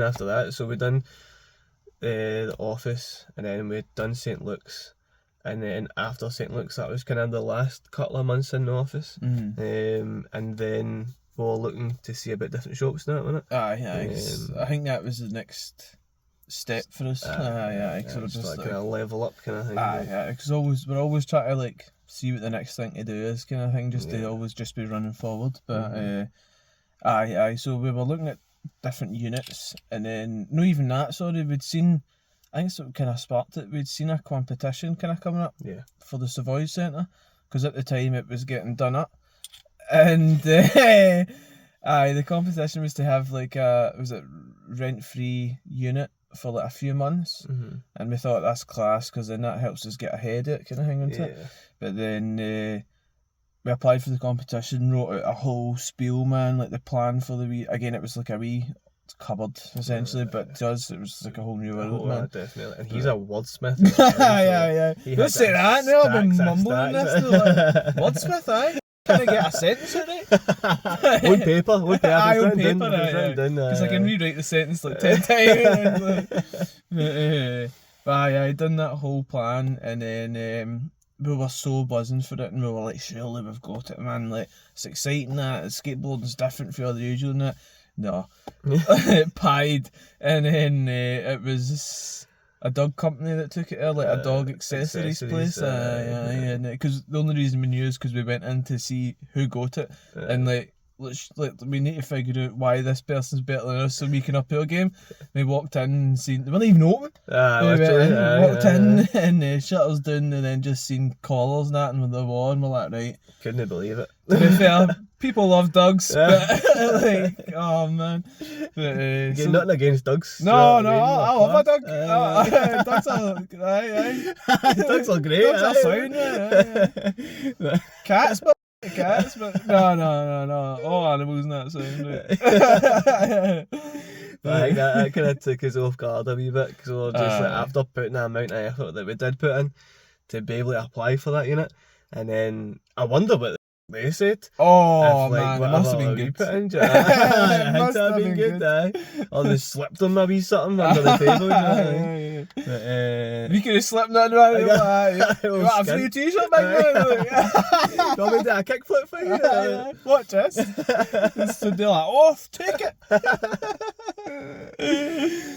after that. So we done the office, and then we'd done St Luke's, and then after St Luke's, that was kind of the last couple of months in the office. And then we were looking to see about different shops now, wasn't it? I think that was the next step for us. Because we're just just like kind of level up kind of thing. Because we're always trying to like see what the next thing to do is, kind of thing, just to always just be running forward. But so we were looking at different units, and then not even that. Sorry, we'd seen. I think it's what kind of sparked it. We'd seen a competition kind of coming up for the Savoy Centre, because at the time it was getting done up, and the competition was to have like a rent-free unit for like a few months, and we thought that's class, because then that helps us get ahead of it, kind of thing, into it. But then we applied for the competition, wrote out a whole spiel, man, like the plan for the wee. Again, it was like a wee cupboard essentially, but to us it was like a whole new world, man. Definitely, and he's a wordsmith. Don't say that now. I've been mumbling this. Like, wordsmith, aye. Can I get a sentence out of it? On paper. On paper, because I can rewrite the sentence like 10 times. But I done that whole plan, and then we were so buzzing for it, and we were like, surely we've got it, man. Like, it's exciting that skateboarding's different from the usual, and that. No, it pied, and then it was a dog company that took it, like a dog accessories place. Because the only reason we knew is because we went in to see who got it, and like we need to figure out why this person's better than us so we can up our game. We walked in and seen they weren't even open. Walked in and shutters down, and then just seen collars and that, and with the wall, and we're like, right. Couldn't believe it. To be fair, people love dogs, but like, oh man. But, nothing against dogs. No, I love a dog. Dogs are dogs are great. Dogs are sound. Cats, but no. All animals in that sound. But I think that kind of took us off guard a wee bit, because we were just like, after putting the amount of effort that we did put in to be able to apply for that unit, and then I wonder what they said. Oh, man, it must have been good. Put in, it must have been good. Or they slipped on maybe something under the table. But, we could have slipped that right. You want a free t-shirt, big man? You want me to do a kickflip for you? Watch this. So they're like, off, take it.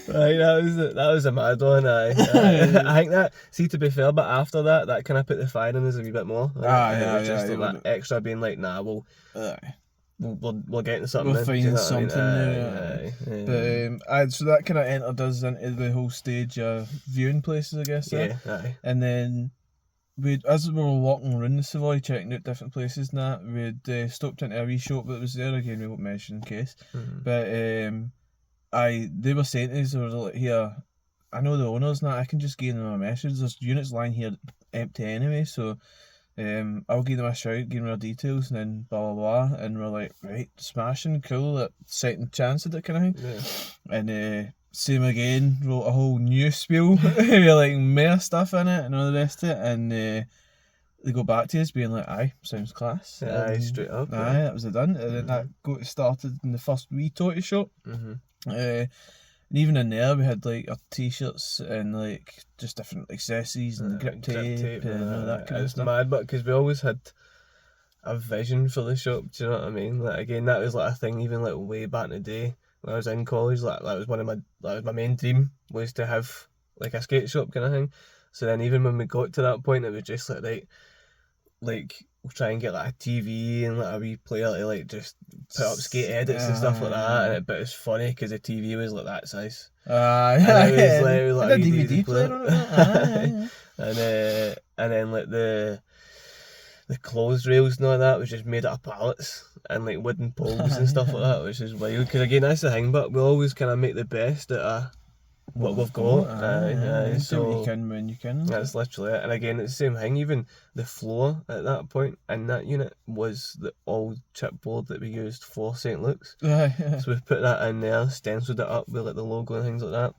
Right, that was a mad one. I think that, see, to be fair, but after that kind of put the fire in us a wee bit more. That extra being like, nah, we'll get into something. We'll find something new. But so that kind of entered us into the whole stage of viewing places, I guess. And then as we were walking around the Savoy, checking out different places and that, we'd stopped into a wee shop that was there. Again, we won't mention in case. But they were saying to us, they were like, here, I know the owners and that, I can just give them a message. There's units lying here empty anyway, so I'll give them a shout, give them our details, and then blah blah blah. And we're like, right, smashing, cool, that second chance at it kind of thing. And same again, wrote a whole new spiel with like more stuff in it and all the rest of it, and they go back to us being like, aye, sounds class. Straight up. That was it done. And then that got started in the first wee toy shop. And even in there, we had like our t-shirts and like just different accessories and grip tape and all that kind of stuff. It's mad, but because we always had a vision for the shop. Do you know what I mean? Like, again, that was like a thing even like way back in the day when I was in college. Like, that was my main dream, was to have like a skate shop kind of thing. So then even when we got to that point, it was just like, right, like, we'll try and get like a TV and like a wee player to like just put up skate edits and stuff like that. But it's funny because the TV was like that size. It was like a DVD player on it. And then like the clothes rails and all that was just made out of pallets and like wooden poles and stuff like that, which is wild. Because again, that's the thing, but we always kind of make the best out of what we've got. So what you can when you can. That's literally it. And again, it's the same thing. Even the floor at that point in that unit was the old chipboard that we used for St Luke's. So we put that in there, stenciled it up with like the logo and things like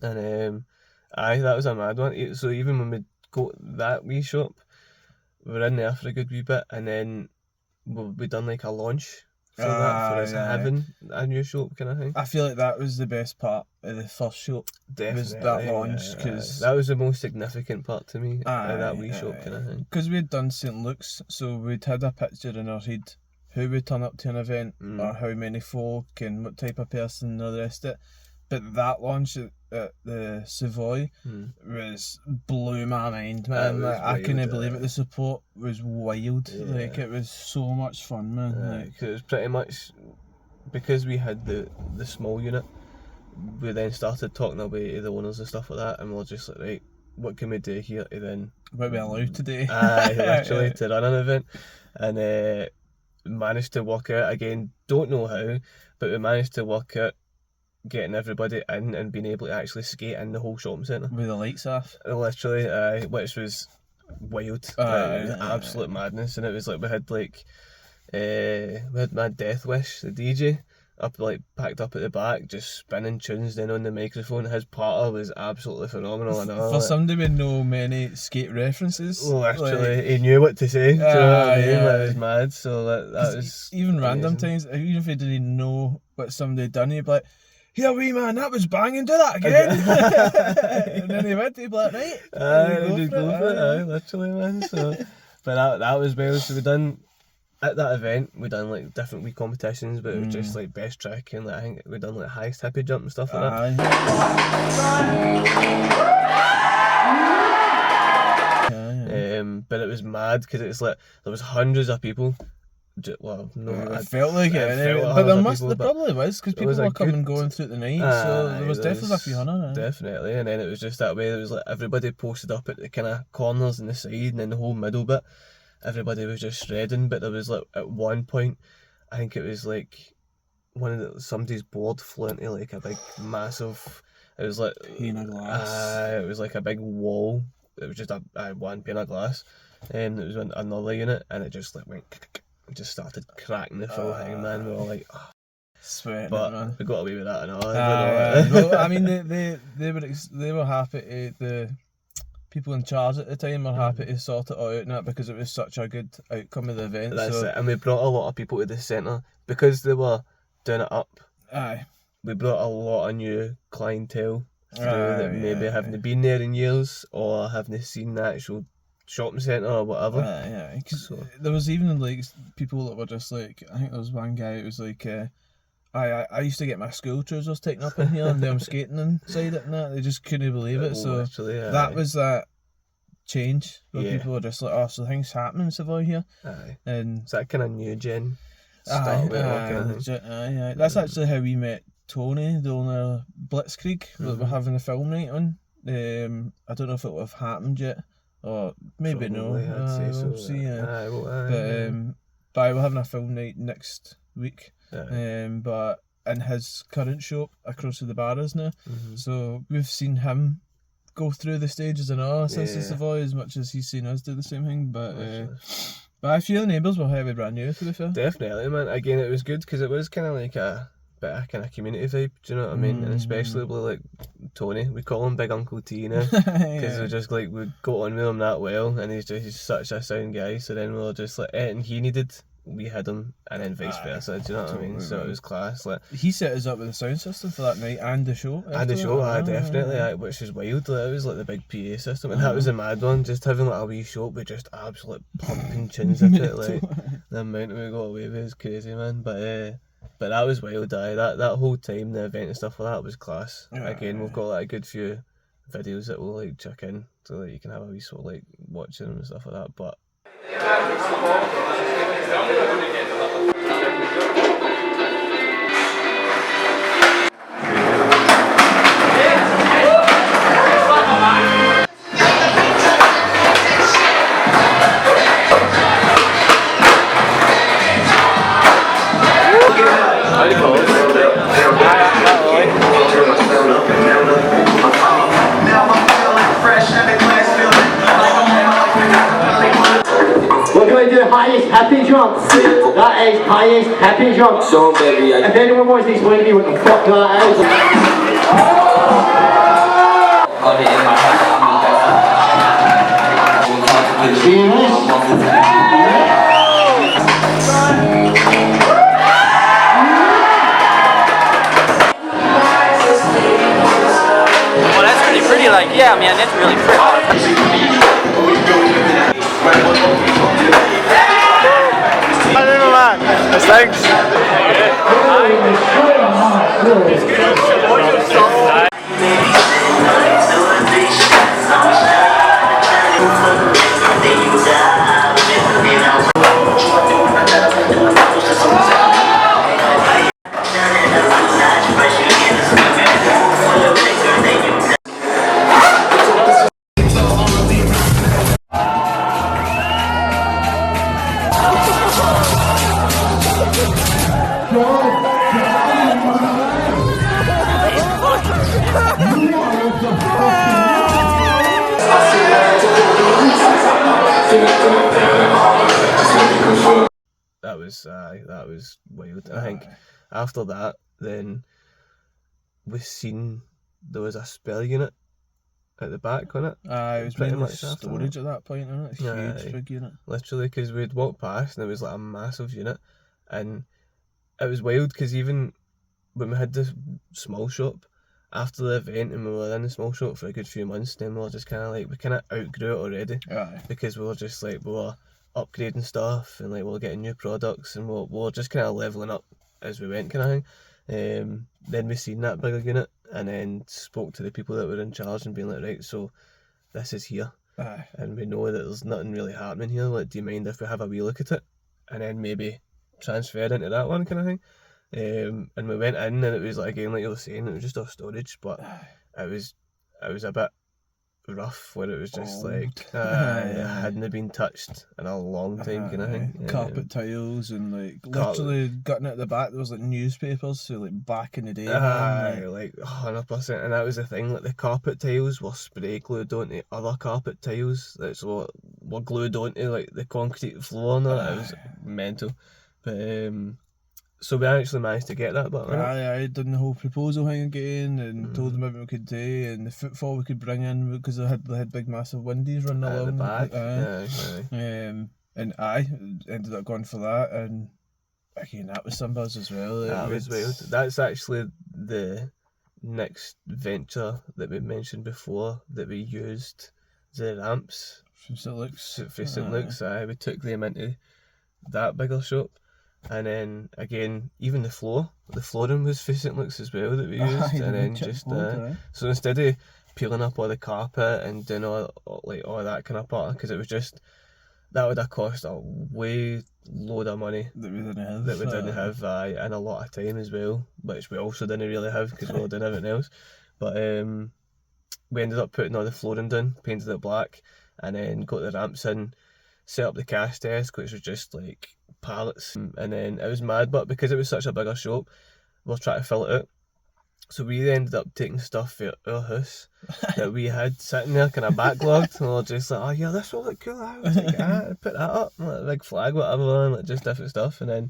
that. And that was a mad one. So even when we got that wee shop, we were in there for a good wee bit, and then we done like a launch for that, for us having a new shop kind of thing. I feel like that was the best part of the first shop. Definitely, was that launch, because that was the most significant part to me. That wee shop kind of thing. Because we'd done St Luke's, so we'd had a picture in our head who would turn up to an event, or how many folk, and what type of person, and all the rest of it. But that launch at the Savoy blew my mind, man. I couldn't believe it. The support was wild. Yeah. Like, it was so much fun, man. Cause it was pretty much because we had the small unit. We then started talking away to the owners and stuff like that, and we were just like, right, what can we do here to then what we allowed to do? Literally to run an event, and managed to work out again. Don't know how, but we managed to work out getting everybody in and being able to actually skate in the whole shopping centre with the lights off. Literally, which was wild. It was absolute madness, and it was like we had my Death Wish, the DJ, up packed up at the back, just spinning tunes then on the microphone. His partner was absolutely phenomenal. I know, for somebody with no many skate references. Actually, he knew what to say. Do you know what I mean? It was mad. So that was even random times. Even if he didn't know what somebody had done, he'd be like, "Here, wee man, that was banging. Do that again." And then he went to Black Night. Just go for it. Literally, man. So, but that was well. So we done. At that event, we done different wee competitions, but it was just best trick, and I think we done highest hippie jump and stuff like that. But it was mad because it's there was hundreds of people. Well, no, it felt like it. But there probably was, because people were coming going through the night, so there was definitely a few hundred. Definitely, and then it was just that way. It was everybody posted up at the kind of corners and the side, and then the whole middle bit. Everybody was just shredding, but there was at one point, I think it was somebody's board flew into a big massive. It was pane of glass. It was a big wall. It was just a one pane of glass, and it was another unit, and it just went. It just started cracking the full thing, man. We were like, oh. Sweating, but man. We got away with that and all. Well, I mean, they were happy to the. People in charge at the time were happy to sort it out, and because it was such a good outcome of the event. That's it, and we brought a lot of people to the centre because they were doing it up. Aye. We brought a lot of new clientele through that maybe haven't been there in years or haven't seen the actual shopping centre or whatever. Yeah, because there was even people that were just I think there was one guy who was I used to get my school trousers taken up in here and I'm skating inside it and that. They just couldn't believe it. So that was that change where people were just oh, so things happening in Savoy here. Aye. And it's that kind of new gen start. Aye. That's actually how we met Tony, the owner of Blitzkrieg, that we're having a film night on. I don't know if it would have happened yet, or maybe probably, no. I'd say so. We'll see. But we're having a film night next week. But in his current shop across the bars now, so we've seen him go through the stages and all since the Savoy, as much as he's seen us do the same thing. But I feel the neighbours were heavy brand new, to be fair. Definitely, man. Again, it was good because it was kind of a bit of kind of community vibe. Do you know what I mean? And especially with Tony, we call him Big Uncle T now because we just we got on with him that well, and he's such a sound guy. So then we were just anything he needed, we had him, and then vice versa. Do you know what I mean? So it was class. He set us up with a sound system for that night and the show. Definitely, which was wild. It was the big PA system, and that was a mad one. Just having a wee shop with just absolute pumping tunes at it. The amount we got away with is crazy, man. But that was wild. That whole time, the event and stuff like that was class. Again, we've got a good few videos that we'll check in so that you can have a wee watching them and stuff like that. But we're going to do highest happy jump. That is highest happy jump. So baby, if anyone wants to explain to me what the fuck that is. Got it in my hand. like, yeah, man, that's really pretty. I don't know, man. Thanks. That was wild. I think after that, then we seen there was a spare unit at the back on it. It was pretty mainly much after storage at that point, isn't it? Huge Aye. big unit. Literally, because we'd walked past and it was like a massive unit, and it was wild because even when we had this small shop after the event and we were in the small shop for a good few months, then we were just kind of like, we kind of outgrew it already. Aye. Because we were just like, we were upgrading stuff and like we were getting new products and we were just kind of leveling up as we went, kind of thing. Then we seen that bigger unit and then spoke to the people that were in charge and being like, right, so this is here. Aye. And we know that there's nothing really happening here. Like, do you mind if we have a wee look at it? And then maybe transfer into that one, kind of thing. And we went in and it was like, again, like you were saying, it was just off storage, but it was a bit rough where it was just Old. like it hadn't been touched in a long time, kind of thing. Carpet tiles and like literally gutting at the back there was like newspapers, so like back in the day. Like 100%, and that was the thing. Like the carpet tiles were spray glued onto other carpet tiles that were glued onto like the concrete floor and that. It was mental. But so we actually managed to get that, but I done the whole proposal thing again and told them everything we could do and the footfall we could bring in because they had big massive windies running at along the back. and I ended up going for that, and again that was some buzz as well. That was wild. That's actually the next venture that we mentioned before that we used the ramps from St Luke's. For St Luke's. We took them into that bigger shop. And then again, even the flooring was for St Luke's as well that we used. And then just so instead of peeling up all the carpet and doing all that kind of part, because it was just that would have cost a way load of money that we didn't have, and a lot of time as well, which we also didn't really have because we were doing everything else. But we ended up putting all the flooring down, painted it black, and then got the ramps in, set up the cash desk, which was just like pallets, and then it was mad, but because it was such a bigger shop, we were trying to fill it out. So we ended up taking stuff for our house that we had sitting there kind of backlogged, and we were just like, oh yeah, this will look cool, I'll take that, put that up, like a big flag, whatever, and like just different stuff. And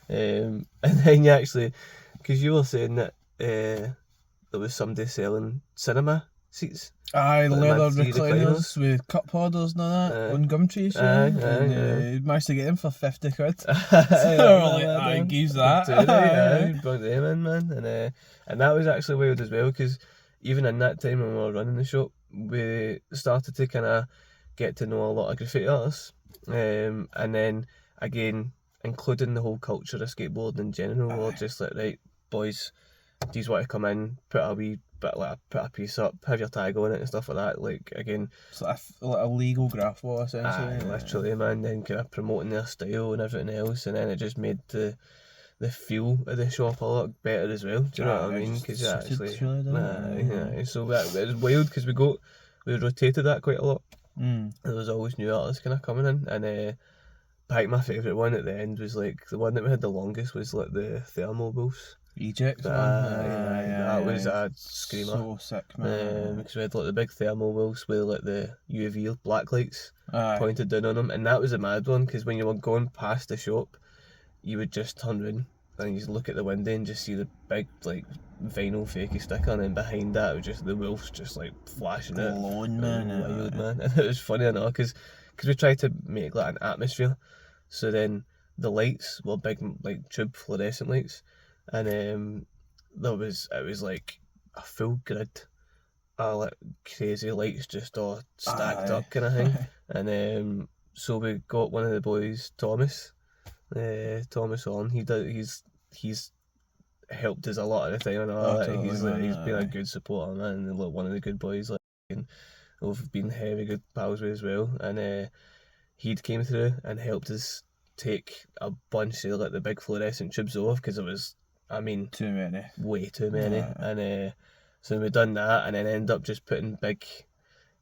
then you actually, because you were saying that there was somebody selling cinema seats. Leather recliners with cup holders and all that on Gumtree. And managed to get them for 50 quid. So I gives that. Brought them in, man. And that was actually wild as well, because even in that time when we were running the shop, we started to kind of get to know a lot of graffiti artists. And then, again, including the whole culture of skateboarding in general, we were just like, right, boys, do you want to come in, put a wee bit, like put a piece up, have your tag on it and stuff like that. Like, again, it's like a legal graph wall essentially. Literally, man. Then kind of promoting their style and everything else, and then it just made the feel of the shop a lot better as well. Do you know what I mean? Because actually, so it was wild because we rotated that quite a lot. There was always new artists kind of coming in, and like my favourite one at the end was like the one that we had the longest was like the thermal bulls. Eject that was a screamer. So sick, man. Because we had like the big thermal wheels with like the UV black lights pointed down on them, and that was a mad one because when you were going past the shop, you would just turn round and you just look at the window and just see the big like vinyl fakey sticker, and then behind that it was just the wolves just like flashing out. Glowing, man. Wild, man. And it was funny enough because we tried to make like an atmosphere, so then the lights were big like tube fluorescent lights. And it was like a full grid like crazy lights just all stacked Aye. up kind of thing. And so we got one of the boys, Thomas on. He's helped us a lot of the time and all that. Totally, He's man, he's been a aye. good supporter, man, and like one of the good boys. Like, and we've been heavy good pals with as well. And he'd came through and helped us take a bunch of like the big fluorescent tubes off because it was, I mean, Too many. way too many. Aye. And so we done that, and then end up just putting big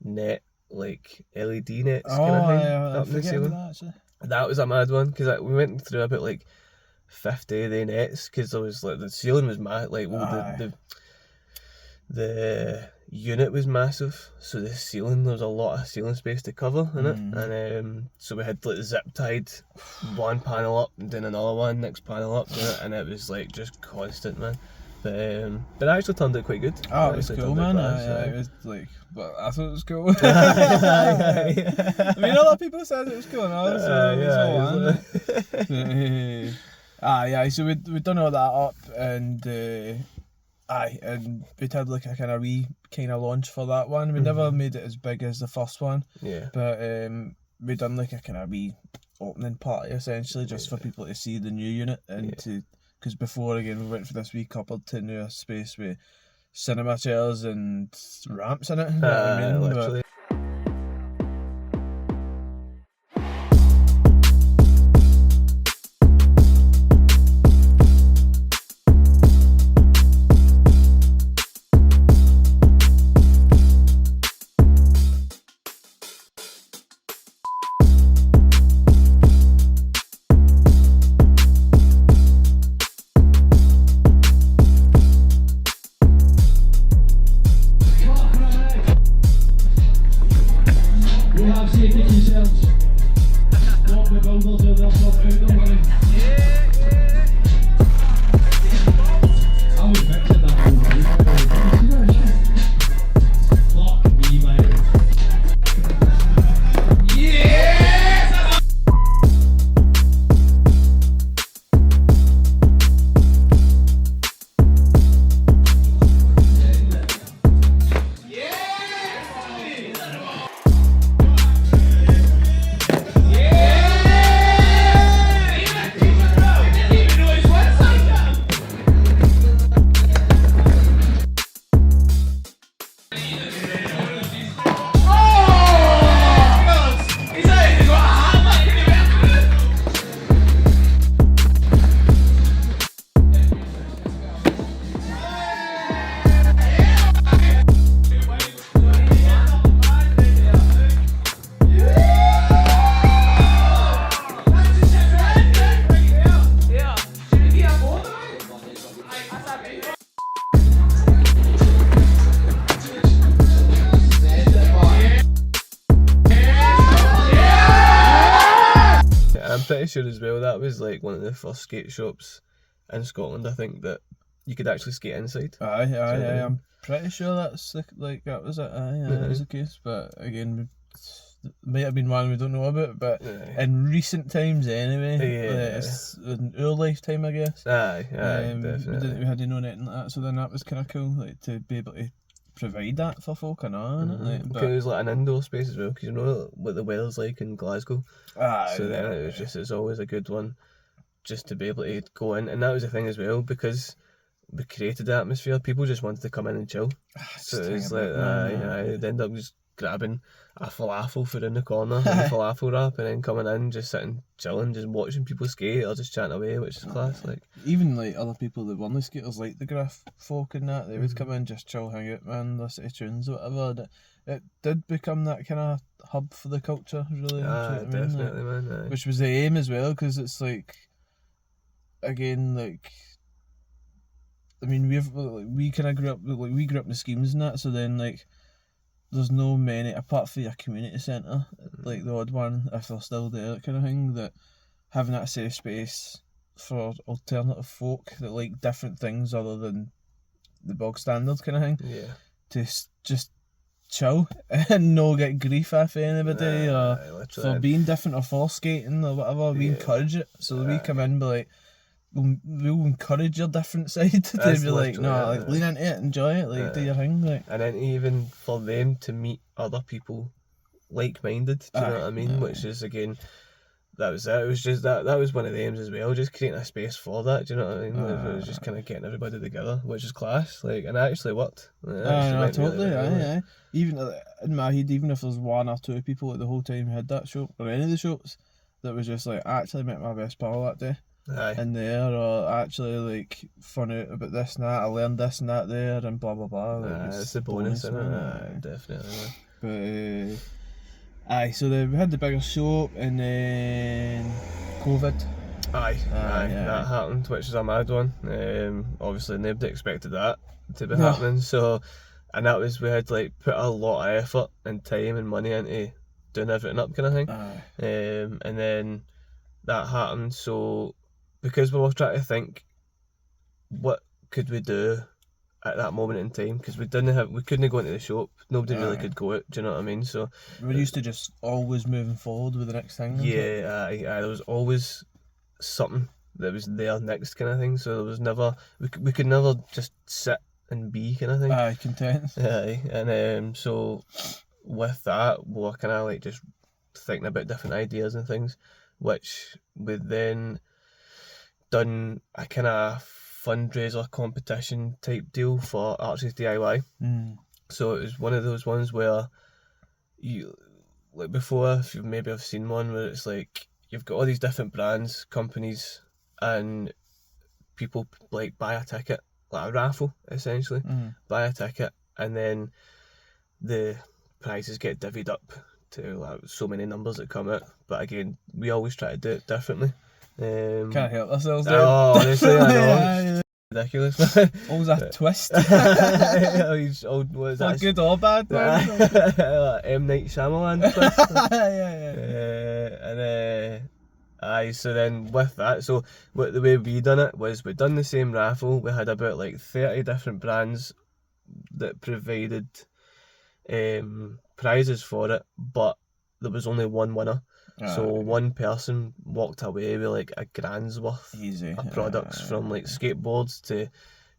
net, like LED nets Oh, kind of thing I up in the forget ceiling. that actually. That was a mad one because we went through about like 50 of the nets because there was like the ceiling was mad, like the unit was massive, so the ceiling, there was a lot of ceiling space to cover in it. And so we had like zip tied one panel up and then another one, next panel up, and it was like just constant, man. But I actually turned out quite good. Oh, it was Actually cool, turned out man. class, It was like, but I thought it was cool. Aye. I mean, a lot of people said it was cool, and I was aye. So we done all that up, and and we'd had like a kind of wee kind of launch for that one. We never made it as big as the first one, Yeah. but we done like a kind of wee opening party essentially, just for people to see the new unit and to. Because before, again, we went for this wee cupboard to new space with cinema chairs and ramps in it. You know what I mean? Literally. We have safety yourselves. What the builders do, they'll sort out the money. I would mix it that whole thing. Fuck me, mate. I'm pretty sure as well that was like one of the first skate shops in Scotland, I think, that you could actually skate inside. Aye. I'm pretty sure that's like that was it. That was the case. But again, it might have been one we don't know about. But in recent times, anyway, it's in our lifetime, I guess. Aye, definitely. We had no net and that, so then that was kind of cool, like to be able to provide that for folk and all. Like, Because it was like an indoor space as well, because you know what the weather's like in Glasgow. So then it was just, it's always a good one just to be able to go in. And that was the thing as well, because we created the atmosphere, people just wanted to come in and chill. So it was like, they'd end up just grabbing a falafel food in the corner, and a falafel wrap, and then coming in, just sitting, chilling, just watching people skate or just chatting away, which is class. Like, even like other people that weren't skaters, like the graph folk and that, they would come in, just chill, hang out, man, listen to tunes or whatever. And it did become that kind of hub for the culture, really. definitely, man. Which was the aim as well, because it's like, again, like, I mean, we kind of grew up in the schemes and that, so then like, there's no many apart from your community centre, like the odd one, if they're still there, kind of thing, that having that safe space for alternative folk that like different things other than the bog standard kind of thing, to just chill and no get grief off anybody or for being different or for skating or whatever. We encourage it, so we come in and be like, we'll encourage your different side to That's be like, literally no, it, like lean into it, enjoy it, like do your thing, like. And then even for them to meet other people like-minded, do you know what I mean? Which is, again, that was it. It was just that was one of the aims as well, just creating a space for that, do you know what I mean? It was just kind of getting everybody together, which is class, like, and it actually worked. Totally, aye. Even in my head, even if there's 1 or 2 people at the whole time who had that show, or any of the shows, that was just like, I actually met my best pal that day. Aye. In there, or actually like found out about this and that, I learned this and that there, and blah blah blah. Like, It's the bonus, isn't it? man. Definitely. But aye, so we had the bigger show, and then COVID. Aye, that happened, which is a mad one. Obviously nobody expected that to be happening. So, and that was, we had like put a lot of effort and time and money into doing everything up, kind of thing. And then that happened. So, because we were trying to think, what could we do at that moment in time? Because we couldn't go into the shop. Nobody really could go out. Do you know what I mean? So we're used to just always moving forward with the next thing. Yeah, there was always something that was there next, kind of thing. So there was never, we could never just sit and be, kind of thing. Content. And so with that, we were kind of like just thinking about different ideas and things, which we then done a kind of fundraiser competition type deal for Arches DIY. So it was one of those ones where you, like before, if you maybe have seen one where it's like you've got all these different brands, companies, and people like buy a ticket, like a raffle essentially, buy a ticket, and then the prizes get divvied up to like so many numbers that come out. But again, we always try to do it differently. Can't help ourselves. Honestly, I know. Ridiculous. Always a twist. Old, what is that? Good or bad, man. M. Night Shyamalan twist. So then with that, so the way we done it was we done the same raffle. We had about like 30 different brands that provided prizes for it, but there was only one winner. So one person walked away with like $1,000's worth of products, from like skateboards to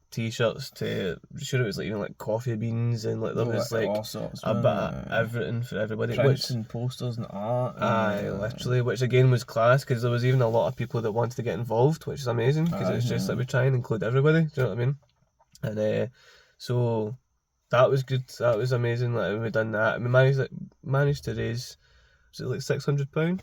t-shirts to, I'm sure it was like even like coffee beans, and like there was like all sorts, a bit of everything for everybody. Prints and posters and art. Literally, which again was class, because there was even a lot of people that wanted to get involved, which is amazing, because it's just like we try and include everybody. Do you know what I mean? And so that was good. That was amazing. Like when we done that, we managed to raise, was it like £600?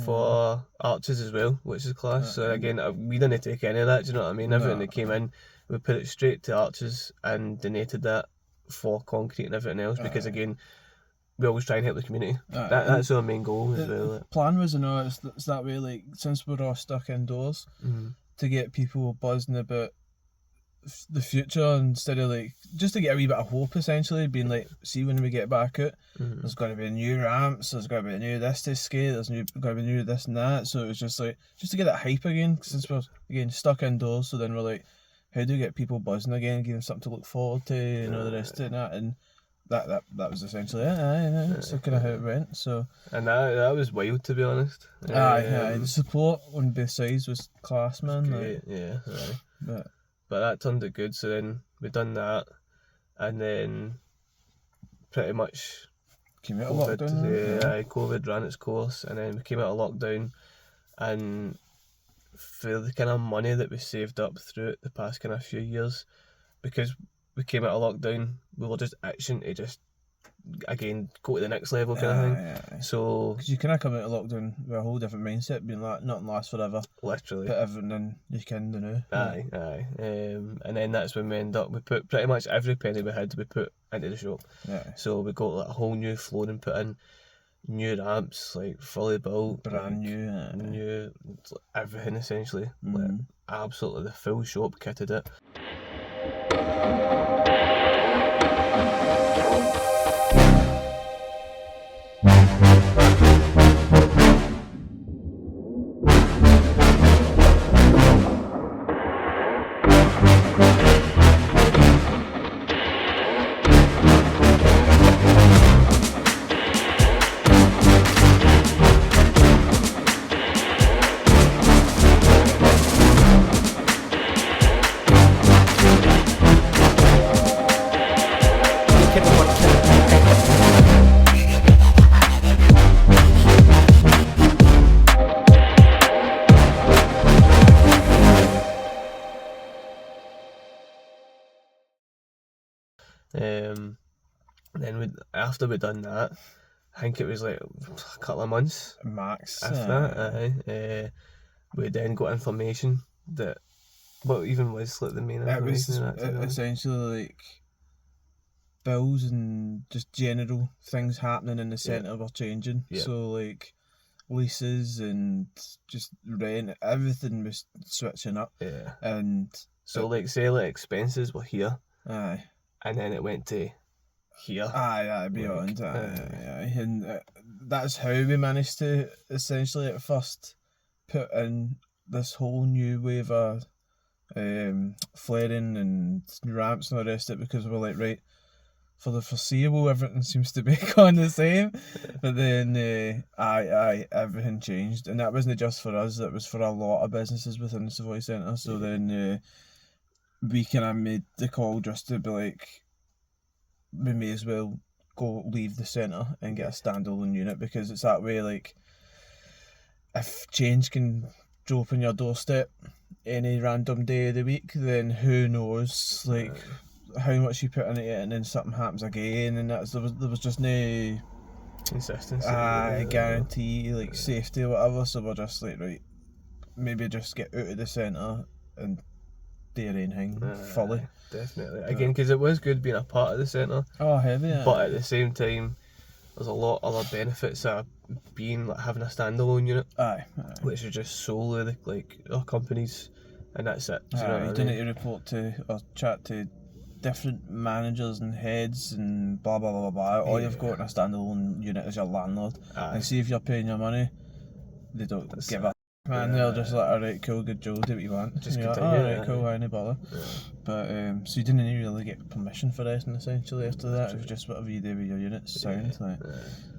For Arches as well, which is class. So again, we didn't take any of that. Do you know what I mean? Everything that came in, we put it straight to Arches and donated that for concrete and everything else, because again, we always try and help the community. That's our main goal as well. The plan was, it's that way, like, since we're all stuck indoors, to get people buzzing about the future, instead of like, just to get a wee bit of hope, essentially, being like, see, when we get back out, there's going to be new ramps, there's going to be new this to skate, there's going to be new this and that. So it was just like, just to get that hype again, since we're again stuck indoors. So then we're like, how do we get people buzzing again, give them something to look forward to, the rest of that. And that was essentially it. So kind of how it went. So, and that was wild, to be honest. The support on both sides was class, man. Great, but that turned out good. So then we done that, and then pretty much came out of lockdown. COVID ran its course, and then we came out of lockdown, and for the kind of money that we saved up through it the past kind of few years, because we came out of lockdown, we were just itching to just again go to the next level, kind of thing. So, because you kind of come out of lockdown with a whole different mindset, being like, nothing lasts forever. Literally, put everything in you can do now. And then that's when we put pretty much every penny we had, we put into the shop. So we got like a whole new flooring put in, new ramps, like fully built, brand like, new everything essentially, like absolutely the full shop kitted it. Then after we'd done that, I think it was like a couple of months Max. after that, we then got information that what even was like the main It was information of that, to be honest? essentially like bills and just general things happening in the centre were changing. Yeah. So like leases and just rent, everything was switching up. Yeah. And So like say like expenses were here aye, and then it went to here. beyond, aye. And that's how we managed to essentially at first put in this whole new wave of flaring and ramps and all the rest of it, because we're like, right, for the foreseeable everything seems to be going the same. But then everything changed, and that wasn't just for us, that was for a lot of businesses within the Savoy Centre. So then we kind of made the call just to be like, we may as well go leave the centre and get a standalone unit, because it's that way, like, if change can drop on your doorstep any random day of the week, then who knows, like, how much you put into it, and then something happens again, and there was just no Consistency. guarantee, like, safety or whatever. So we're just like, right, maybe just get out of the centre and do your own thing fully. Definitely. Again, because it was good being a part of the centre, Oh, heavy, yeah. but at the same time, there's a lot of other benefits of being like having a standalone unit, Aye. which is just solely like our companies, and that's it. Do you know what I You don't mean? need to report to or chat to different managers and heads and blah blah blah blah. All you've got in a standalone unit is your landlord. Aye. And see if you're paying your money, they don't give a man. They're just like, alright, cool, good Joe, do what you want. Just And you're like, continue, alright, cool, I no bother. But so you didn't really get permission for anything essentially after that. It was just whatever you do with your units sound. Like.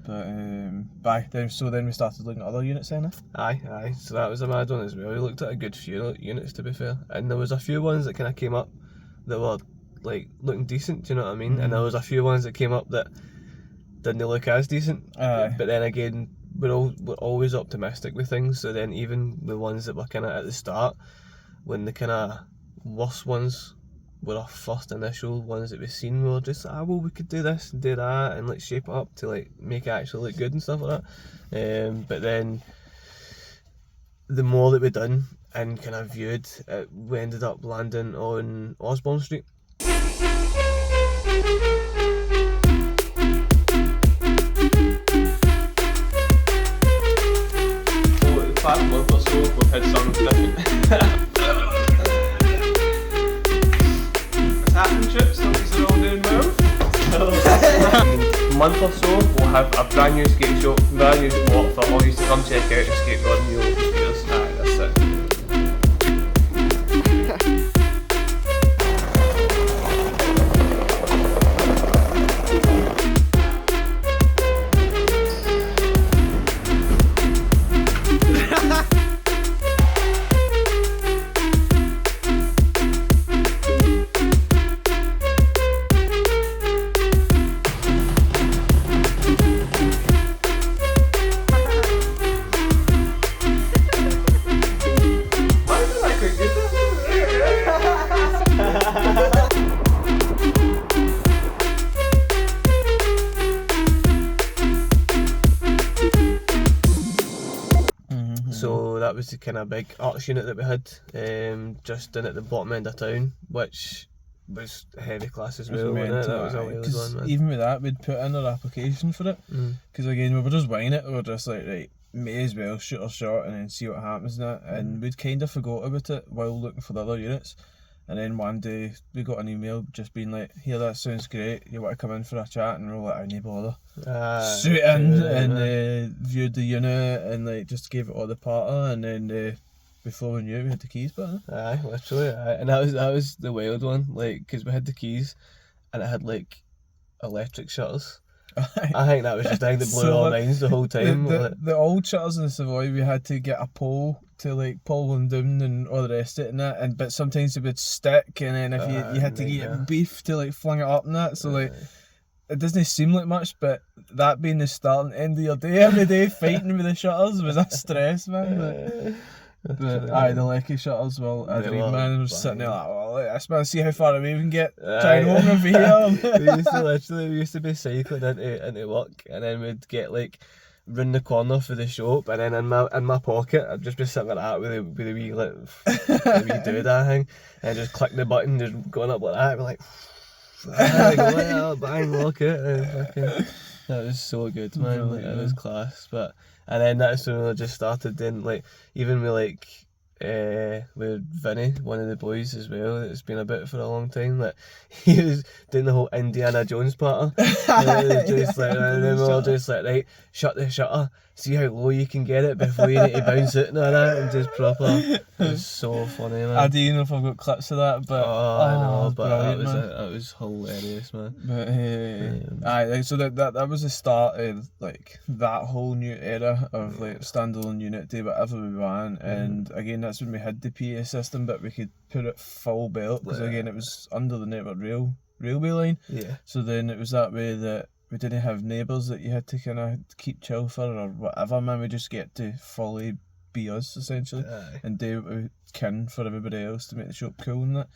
But then we started looking at other units then. Aye. So that was a mad one as well. We looked at a good few units, to be fair, and there was a few ones that kind of came up that were like looking decent. Do you know what I mean? And there was a few ones that came up that didn't look as decent. Aye. But then again, we're always optimistic with things. So then even the ones that were kind of at the start, when the kind of worst ones were our first initial ones that we've seen, we were just well, we could do this and do that and like shape it up to like make it actually look good and stuff like that. But then the more that we done and kind of viewed, we ended up landing on Osborne Street. The past month or so, we've had some different. What's happening, Chips? Things are all doing well. Month or so, we'll have a brand new skate shop, brand new spot for all you to come check out and skate on the old scooters. Aye, that's it. So that was the kind of big arts unit that we had, just in at the bottom end of town, which was heavy class as well. Wasn't it? That was a wild one, man. Even with that, we'd put in our application for it. Because again, we were just winging it. We were just like, right, may as well shoot our shot and then see what happens in it. And we'd kind of forgot about it while looking for the other units. And then one day we got an email just being like, here, that sounds great, you want to come in for a chat? And we were like, I no bother. Straight in and viewed the unit and like just gave it all the parter, and then before we knew it, we had the keys back. Aye, literally. Aye. And that was the wild one, like, because we had the keys and it had like electric shutters. I think that was just the thing that blew our minds the whole time. The old shutters in the Savoy, we had to get a pole to like pull them down and all the rest of it and that, but sometimes it would stick, and then if you had to get beef to like fling it up and that, so like it doesn't seem like much, but that being the start and end of your day every day fighting with the shutters was a stress, man. But aye, the Lecky shot as well. I They dream, were man, I was sitting there bang. like, well, let's man see how far away we can get. Trying home over here. we used to be cycling into work, and then we'd get like round the corner for the shop, and then in my pocket I'd just be sitting like that with the wee like the wee doodad thing, and just click the button, just going up like that. I'd be like, bang, lock it. And fucking, that was so good, man. Like, it was class. But and then that's when I just started doing like even with Vinny, one of the boys as well. It's been a bit for a long time. Like he was doing the whole Indiana Jones part. And then we were all just like, right, shut the shutter, see how low you can get it before you need to bounce it and all that, and just proper. It was so funny, man. I don't know if I've got clips of that, but I know, but that was hilarious, man. But aye, so that was the start of like that whole new era of like standalone Unity, whatever we ran, and again that's when we had the PA system, but we could put it full belt because again it was under the network railway line. Yeah. So then it was that way that we didn't have neighbours that you had to kind of keep chill for or whatever, man. We just get to fully be us essentially and do what we can for everybody else to make the shop cool and that.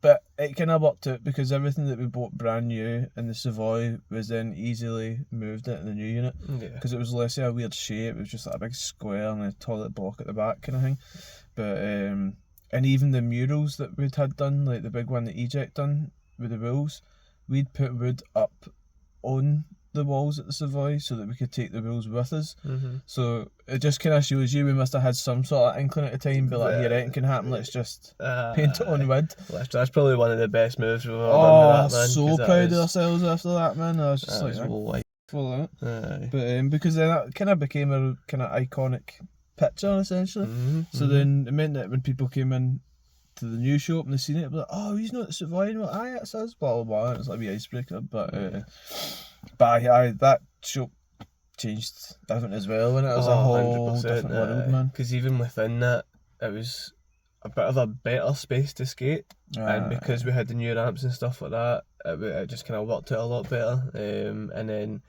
But it kind of worked out because everything that we bought brand new in the Savoy was then easily moved into the new unit because it was less of a weird shape. It was just like a big square and a toilet block at the back kind of thing. But and even the murals that we'd had done, like the big one that Eject done with the rules, we'd put wood up on the walls at the Savoy so that we could take the rules with us. So it just kind of shows you we must have had some sort of inkling at the time, but like, here anything can happen, let's just paint it on wood. That's probably one of the best moves we've ever done with that, man. So proud of ourselves after that, man. I was just like, full of it. But because then that kind of became a kind of iconic picture essentially. So then it meant that when people came in to the new shop and they seen it, they'd be like, oh, he's not surviving. Well, aye, it's us, blah blah blah. And it's like a wee icebreaker, but aye, that shop changed everything as well, when it was a whole different world, man. Because even within that, it was a bit of a better space to skate, and because we had the new ramps and stuff like that, it just kind of worked out a lot better. And then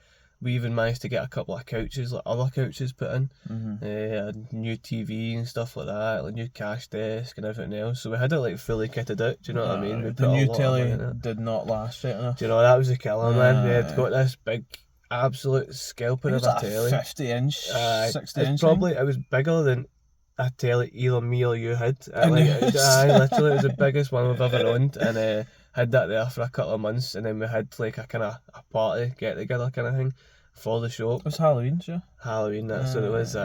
we even managed to get a couple of couches, like other couches put in, a new TV and stuff like that, like new cash desk and everything else. So we had it like fully kitted out. Do you know what I mean? We The new telly did not last right enough. Do you know, that was a killer, man. We had got this big, absolute scalper of a telly. 50 inch, 60 inch. It was bigger than a telly either me or you had. Literally, it was the biggest one we've ever owned, and had that there for a couple of months, and then we had like a kind of a party get together kind of thing for the shop. It was Halloween, sure. Halloween, that's what it was.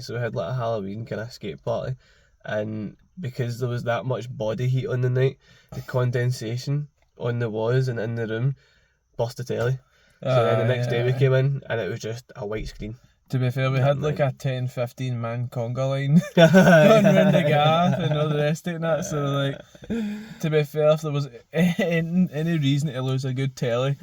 So we had like a Halloween kind of skate party, and because there was that much body heat on the night, the condensation on the walls and in the room burst the telly. So then the next day we came in and it was just a white screen. To be fair, we had like a 10-15 man conga line going round the gaff and all the rest of that. So like, to be fair, if there was any reason to lose a good telly,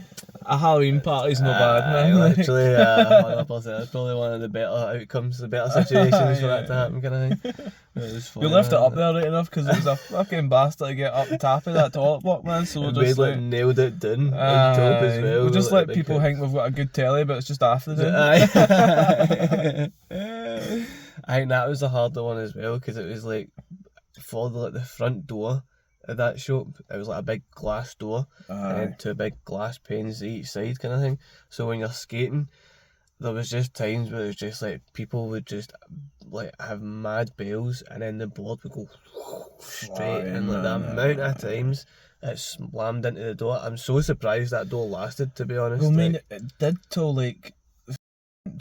a Halloween party's not bad, man. Literally, 100%. It's probably one of the better outcomes, the better situations for that to happen, kind of thing. It was funny, we left it up there right enough because it was a fucking bastard to get up the top of that toilet block, man. So we'll just like nailed it down on top as well. We'll just let people think we've got a good telly, but it's just after the I think that was the harder one as well, because it was like for the front door of that shop, it was like a big glass door and then two big glass panes each side kind of thing. So when you're skating, there was just times where it was just like people would just like have mad bails, and then the board would go straight, and like the amount of times it slammed into the door. I'm so surprised that door lasted, to be honest. Well, I mean, it did till like as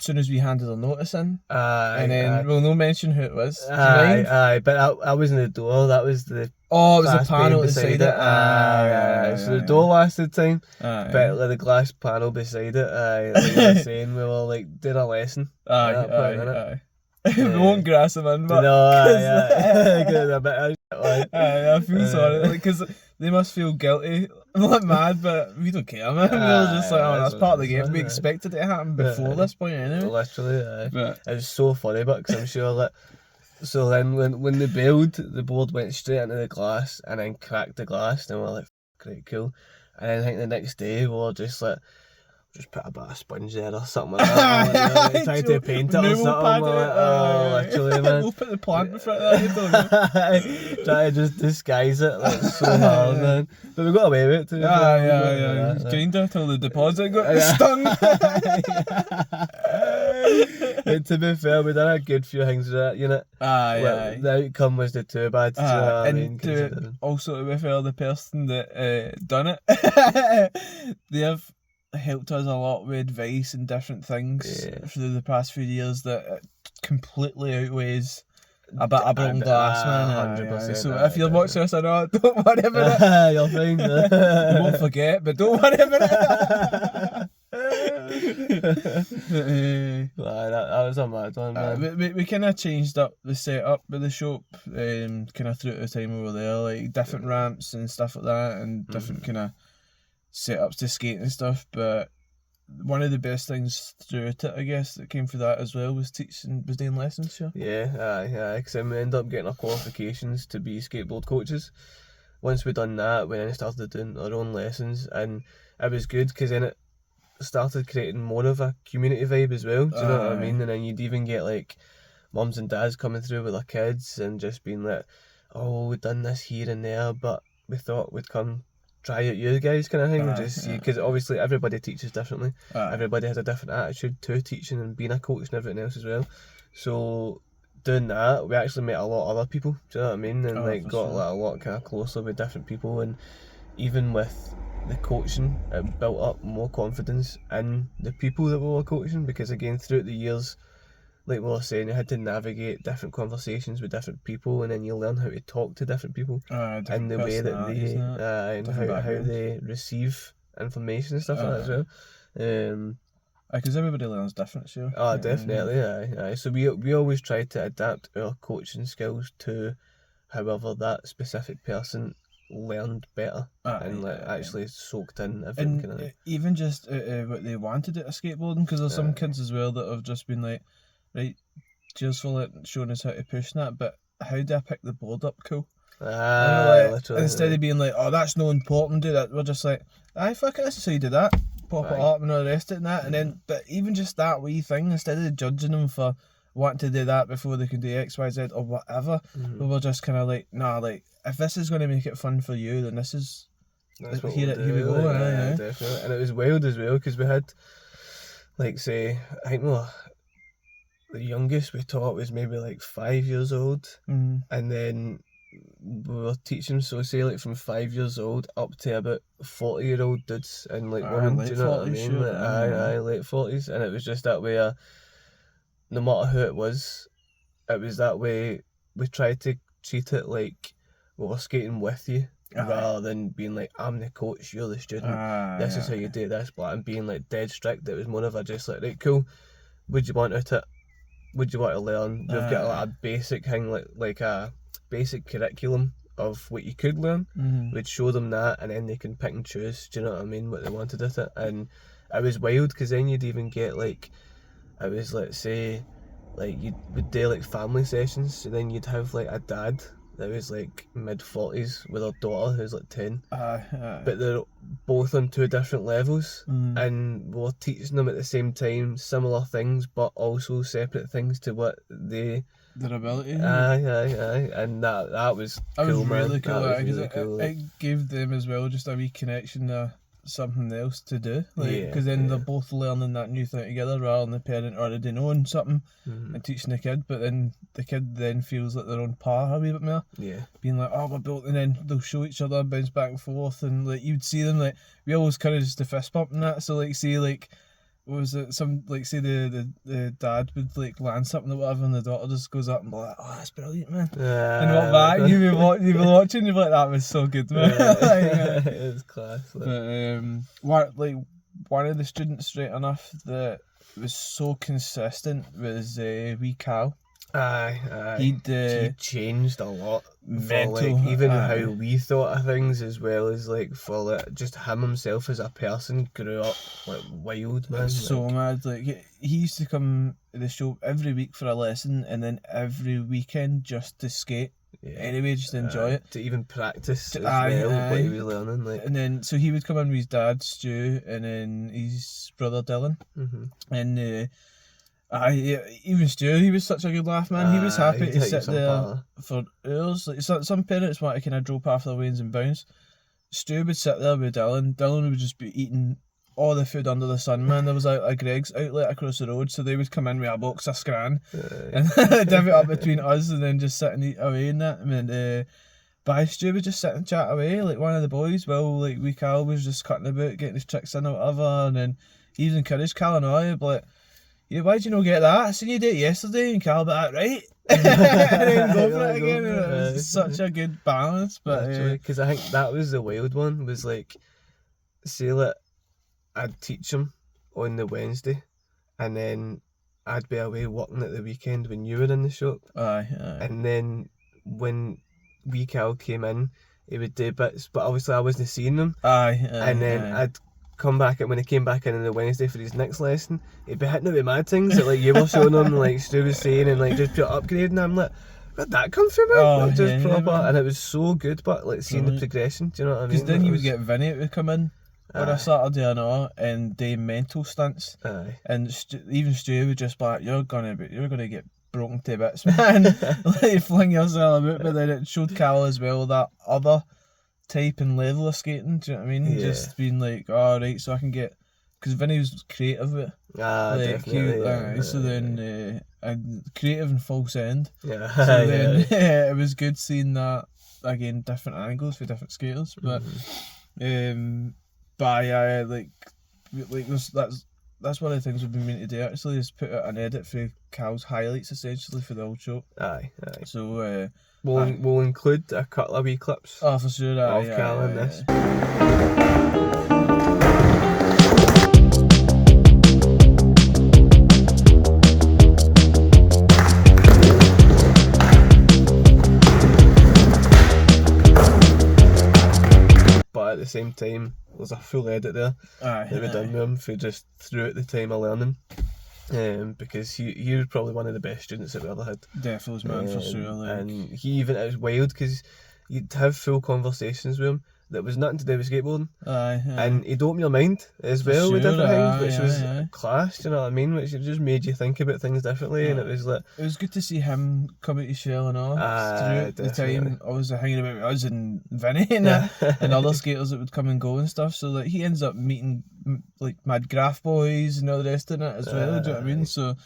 soon as we handed our notice in, and then we'll no mention who it was. Aye, but I wasn't the door. That was the it was a panel beside it. So the door lasted time, Aye. but like the glass panel beside it. Like you were saying, we were like doing a lesson. Aye. We won't grass them in, but no, I feel sorry because they must feel guilty. I'm not mad, but we don't care, man. We were just like, oh, that's part of the game. We expected it to happen before this point, anyway. Literally, But it was so funny, but because I'm sure that. So then, when they bailed, the board went straight into the glass and then cracked the glass, and we're like, great, cool. And then I think the next day we were just like, just put a bit of sponge there or something like that. Like, tried to paint it or something. Literally, man. We'll put the plant in front of that. Try to just disguise it like so hard, man. But we got away with it too. Grinder till the deposit got stung. But to be fair, we done a good few things with that unit. The outcome was the too bad. Also, to be fair, the person that done it, they have helped us a lot with advice and different things through the past few years that completely outweighs a bit of blown glass, man. 100%. So if you're watching this or not, don't worry about it. You'll find it. You won't forget, but don't worry about it. That was a mad one, man. We kind of changed up the setup with the shop, kind of throughout the time we were there, like different ramps and stuff like that, and different kind of setups to skate and stuff. But one of the best things throughout it, I guess, that came for that as well was doing lessons. Sure. Yeah, because then we ended up getting our qualifications to be skateboard coaches. Once we done that, we then started doing our own lessons, and it was good because then it started creating more of a community vibe as well. Do you know what I mean? And then you'd even get like mums and dads coming through with their kids and just being like, "Oh, we've done this here and there, but we thought we'd come try it you guys," kind of thing. Just see, because obviously everybody teaches differently. Everybody has a different attitude to teaching and being a coach and everything else as well. So doing that, we actually met a lot of other people. Do you know what I mean? And got like, a lot kind of closer with different people, and even with the coaching, it built up more confidence in the people that we were coaching, because again, throughout the years, like we were saying, you had to navigate different conversations with different people, and then you learn how to talk to different people and the way that they and how they receive information and stuff like that as well. Because everybody learns different, sure. Definitely, aye. So we always try to adapt our coaching skills to however that specific person learned better and actually soaked in everything. And even just what they wanted out of skateboarding, because there's some kids as well that have just been like, right, cheers for showing us how to push that, but how do I pick the board up cool? Literally, instead of being like, oh, that's no important, do that, we're just like, aye, fuck it, that's how you do that, pop it up and all the rest of it and that. And then, but even just that wee thing, instead of judging them for wanting to do that before they can do X, Y, Z or whatever, we were just kind of like, nah, like, if this is going to make it fun for you, then this is, that's what here we go. Definitely. And it was wild as well, because we had, like, say, I think the youngest we taught was maybe like 5 years old, and then we were teaching, so say like from 5 years old up to about 40-year-old dudes and like women, do you know what I mean? Sure, late 40s, and it was just that way. No matter who it was that way. We tried to treat it like we were skating with you, rather than being like, I'm the coach, you're the student, this is how you do this, but I'm being like dead strict. It was more of a just like, right, cool, would you want out it? Would you want to learn? We've got like a basic thing, like a basic curriculum of what you could learn. We'd show them that, and then they can pick and choose, do you know what I mean, what they wanted at it. And it was wild, because then you'd even get like, it was like, say, like you would do like family sessions, so then you'd have like a dad that was like mid-40s with her daughter who's like 10, but they're both on two different levels, and we're teaching them at the same time similar things but also separate things to what their ability. And that was cool, really cool. That was really cool. It gave them as well just a wee connection to something else to do, like, Yeah, because then they're yeah. both learning that new thing together rather than the parent already knowing something and teaching the kid, but then the kid then feels like they're on par a wee bit more, Yeah. being like, oh, we're built, and then they'll show each other, bounce back and forth, and like you'd see them, like, we always kind of just the fist bump and that, so like, see, like, what was it, some, like, say the dad would like land something or whatever, and the daughter just goes up and be like, oh, that's brilliant, man. And what back you've been watching, you're like, that was so good, man. It was class. But one of the students, straight enough, that was so consistent was wee Cal. Aye. He'd He changed a lot. mental, For, like, even aye. how we thought of things, as well as like for like, just him himself as a person grew up like wild, man. So like, mad. Like he used to come to the show every week for a lesson, and then every weekend just to skate. yeah. Anyway, just to enjoy it. To even practice as Aye, well what he aye. was learning. Like, And then so he would come in with his dad Stu, and then his brother Dylan, and even Stu, he was such a good laugh, man. He was happy he'd to hit you sit some there bar. for hours. Like some parents want to kind of drop half their wains and bounce. Stu would sit there with Dylan. Dylan would just be eating all the food under the sun, man. There was a Greg's outlet across the road, so they would come in with a box of scran and div it up between us, and then just sit and eat away in that. And but Stu would just sit and chat away like one of the boys. Well, like wee Cal was just cutting about, getting his tricks in or whatever, and then he was encouraged Cal and I, but yeah, why'd you not get that? I seen you did it yesterday, and Cal, but right. And then go for it again. And it was such a good balance, but because I think that was the wild one. Was like, say that I'd teach him on the Wednesday, and then I'd be away working at the weekend when you were in the shop, aye. and then when wee Cal came in, he would do bits, but obviously I wasn't seeing them, and then I'd come back, and when he came back in on the Wednesday for his next lesson, he'd be hitting it with mad things that like you were showing him, like Stu was saying, and like just put upgrading. I'm like, where'd that come from, man? Oh, Like, just yeah, proper, man. and it was so good. But like seeing the progression, do you know what I mean? Because then It you would was- get Vinny to come in on a Saturday or not and do mental stunts, Aye. and even Stu would just be like, you're gonna get broken to bits, man. Like, fling yourself about. But then it showed Cal as well that other type and level of skating. Do you know what I mean? Yeah. Just being like, all right, so I can get, because Vinny was creative with it. Like, Definitely. Yeah. so then and creative and false end. Yeah. So yeah. then it was good seeing that again, different angles for different skaters, but that's one of the things we've been meaning to do actually, is put out an edit for Cal's highlights essentially for the old show. Aye. So We'll include a couple of wee clips for sure, of Cal in this. But at the same time, there's a full edit there that we done with him for just throughout the time of learning. Because he was probably one of the best students that we ever had. Definitely, man, for sure. Like. And he even, it was wild because you'd have full conversations with him that was nothing to do with skateboarding, and he'd open your mind as well with different things, which was class, you know what I mean? Which just made you think about things differently, and it was like, it was good to see him come out his shell and all throughout the time. Obviously hanging about with us and Vinny and other skaters that would come and go and stuff. So like he ends up meeting like mad graph boys and all the rest of it as well. Do you know what I mean? So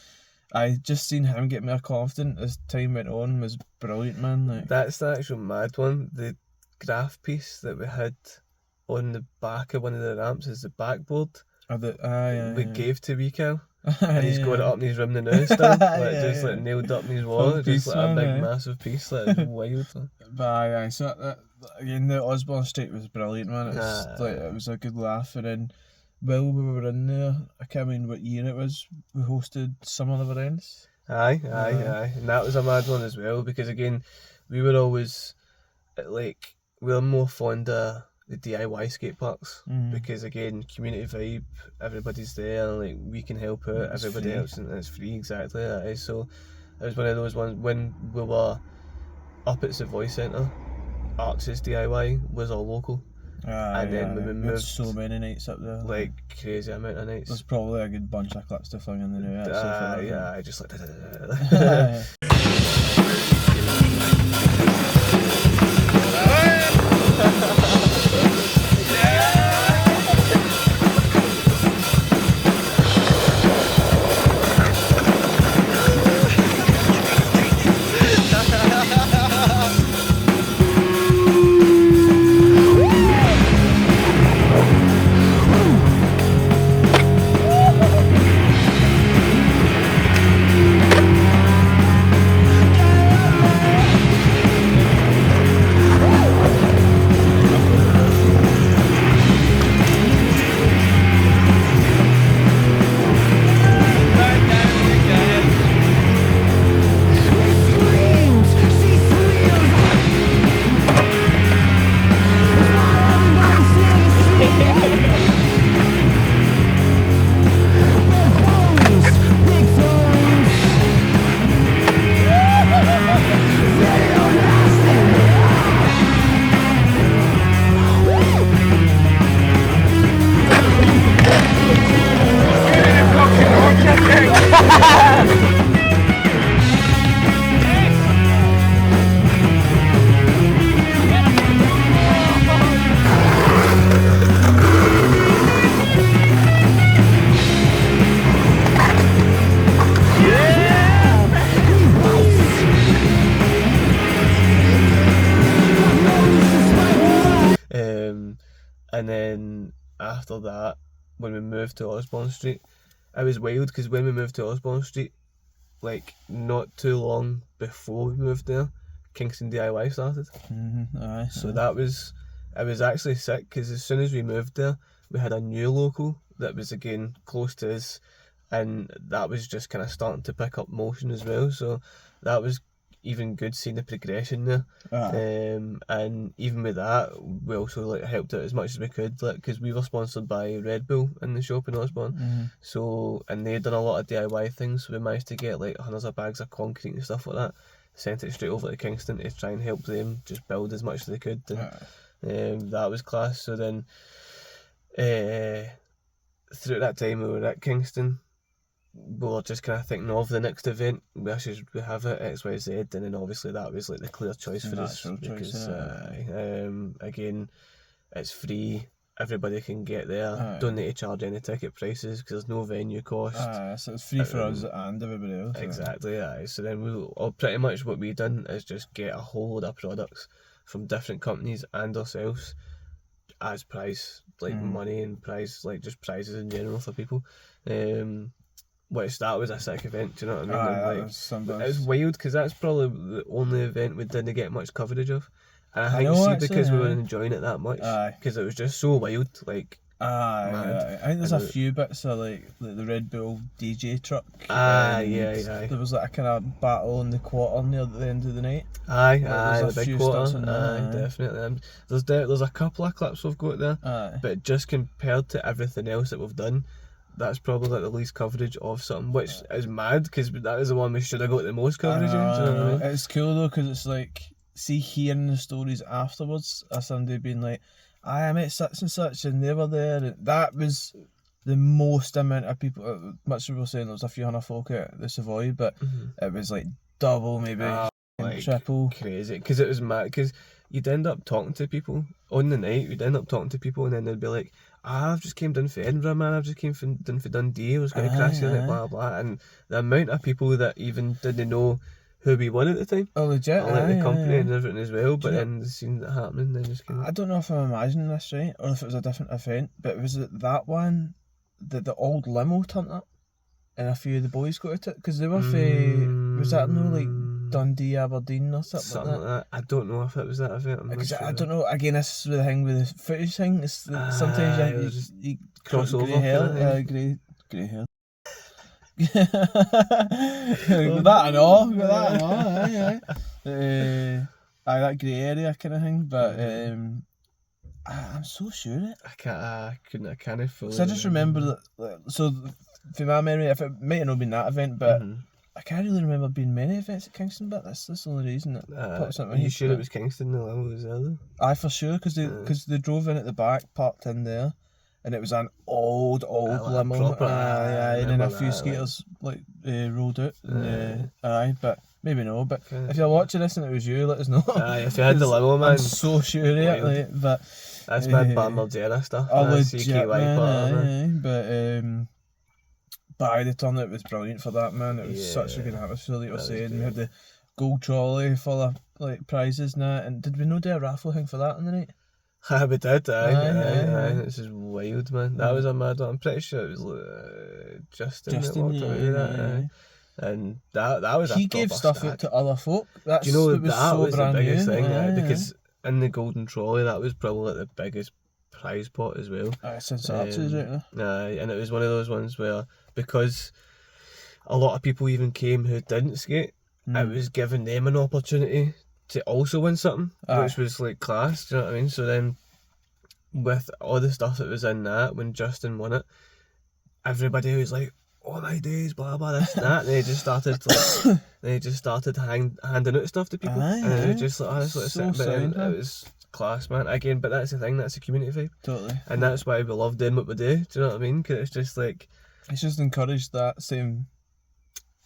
I just seen him get more confident as time went on was brilliant, man. Like, that's the actual mad one. The graph piece that we had on the back of one of the ramps is the backboard we gave to wee Cal. And he's got it up in his room now still, like just like nailed up in his wall, Full just piece, like a big man, massive piece, like wild. But so again, the Osborne Street was brilliant, man. It was like it was a good laugh, and then while we were in there, I can't remember what year it was, we hosted Summer of Events. Aye, and that was a mad one as well, because again, we were always like, we were more fond of the DIY skate parks, because again, community vibe, everybody's there, like we can help out everybody else, and it's free, exactly. So it was one of those ones when we were up at the Voice Centre, Arches DIY was all local, and then when we we had moved, so many nights up there, like crazy amount of nights. There's probably a good bunch of clips to fling in the new actually. I just like And then after that, when we moved to Osborne Street, it was wild because when we moved to Osborne Street, like not too long before we moved there, Kingston DIY started. Aye. So that was, it was actually sick because as soon as we moved there, we had a new local that was again close to us, and that was just kind of starting to pick up motion as well. So that was even good seeing the progression there. And even with that, we also like helped out as much as we could, like because we were sponsored by Red Bull in the shop in Osborne. So and they'd done a lot of DIY things, so we managed to get like hundreds of bags of concrete and stuff like that, sent it straight over to Kingston to try and help them just build as much as they could, and that was class. So then throughout that time we were at Kingston, we were just kind of thinking of the next event. We have it XYZ, and then obviously that was like the clear choice for us because again, it's free. Everybody can get there. Don't need to charge any ticket prices because there's no venue cost. So it's free for us and everybody else. Exactly. So then pretty much what we done is just get a whole load of products from different companies and ourselves as prize, like money and prize, like just prizes in general for people. Which that was a sick event, do you know what I mean? It was wild because that's probably the only event we didn't get much coverage of, and I think because we were enjoying it that much, because it was just so wild, like. I think there's a few bits of like the Red Bull DJ truck. There was like a kind of battle in the quarter near the end of the night. The big quarter. Definitely. There's a couple of clips we've got there, but just compared to everything else that we've done, that's probably like the least coverage of something, which is mad because that is the one we should have got the most coverage in. Do you know what I mean? It's cool though because it's like, see, hearing the stories afterwards of somebody being like, I met such and such and they were there, and that was the most amount of people. Much people were saying there was a few hundred folk at the Savoy, but it was like double, maybe like triple. Crazy because it was mad because you'd end up talking to people on the night. You'd end up talking to people and then they'd be like, I've just came down for Edinburgh, man. I've just came from Dundee. I was going to crash here, like blah blah. And the amount of people that even didn't know who we were at the time. Oh, legit. Like the company and everything as well. But then the scene that happening, then just came. I don't know if I'm imagining this right, or if it was a different event, but was it that one that the old limo turned up, and a few of the boys got it because they were was that no like Dundee, Aberdeen or something like that? I don't know if it was that event. I don't know. Again, this is the thing with the footage thing. It's sometimes you cross over. Grey hair, grey hair. With that and all, that grey area kind of thing. But I'm so sure I can't fully. So I just remember that. So from my memory, if it might have not been that event, but. I can't really remember being many events at Kingston, but that's the only reason that pops up. Are you sure it was Kingston the limo was there though? Aye, for sure, because they drove in at the back, parked in there, and it was an old limo. And then a few skaters like rolled out. But maybe no. But if you're watching this and it was you, let us know. If you had the limo, man. I'm so sure but that's bad Bambergera stuff. Legit, man, But the turnout was brilliant for that, man. It was such a good atmosphere, like you were saying. We had the gold trolley full of like prizes and that. And did we not do a raffle thing for that on the night? We did, aye. This is wild, man. That was a mad one. I'm pretty sure it was Justin that walked away with that. And that was he gave stuff out to other folk. That's, do you know that was the biggest thing? Because in the golden trolley, that was probably like the biggest prize pot as well. Since arches, right now. And it was one of those ones where, because a lot of people even came who didn't skate, it was giving them an opportunity to also win something, which was like class, do you know what I mean? So then, with all the stuff that was in that, when Justin won it, everybody was like, "Oh my days, blah blah this and that." And they just started handing out stuff to people, and it was just like, it was class, man. Again, but that's the thing, that's a community vibe. Totally. And that's why we love doing what we do. Do you know what I mean? Because it's just like, it's just encouraged that same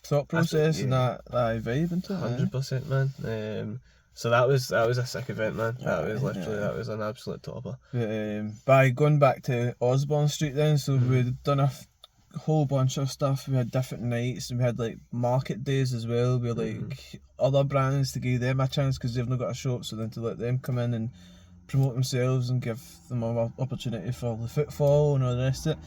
thought process and that vibe into it. 100%, man. So that was a sick event, man. That was literally that was an absolute topper. By going back to Osborne Street then, so we'd done a whole bunch of stuff. We had different nights and we had like market days as well. We had like other brands to give them a chance because they've not got a shop, so then to let them come in and promote themselves and give them an opportunity for the footfall and all the rest of it.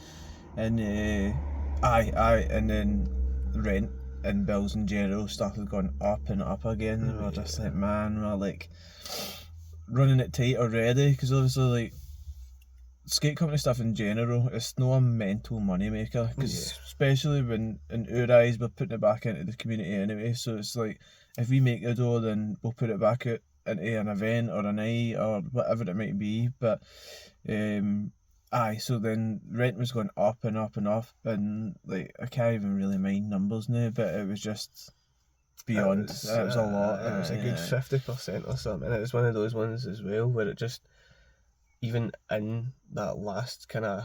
And and then rent and bills in general started going up and up again, and we're just like, man, we're like running it tight already, because obviously like skate company stuff in general, it's not a mental money maker, because especially when in our eyes we're putting it back into the community anyway, so it's like if we make a dough then we'll put it back out into an event or a night or whatever it might be. But so then rent was going up and up and up, and like I can't even really mind numbers now, but it was just beyond. It was a lot. It was a good 50% or something. And it was one of those ones as well where it just, even in that last kind of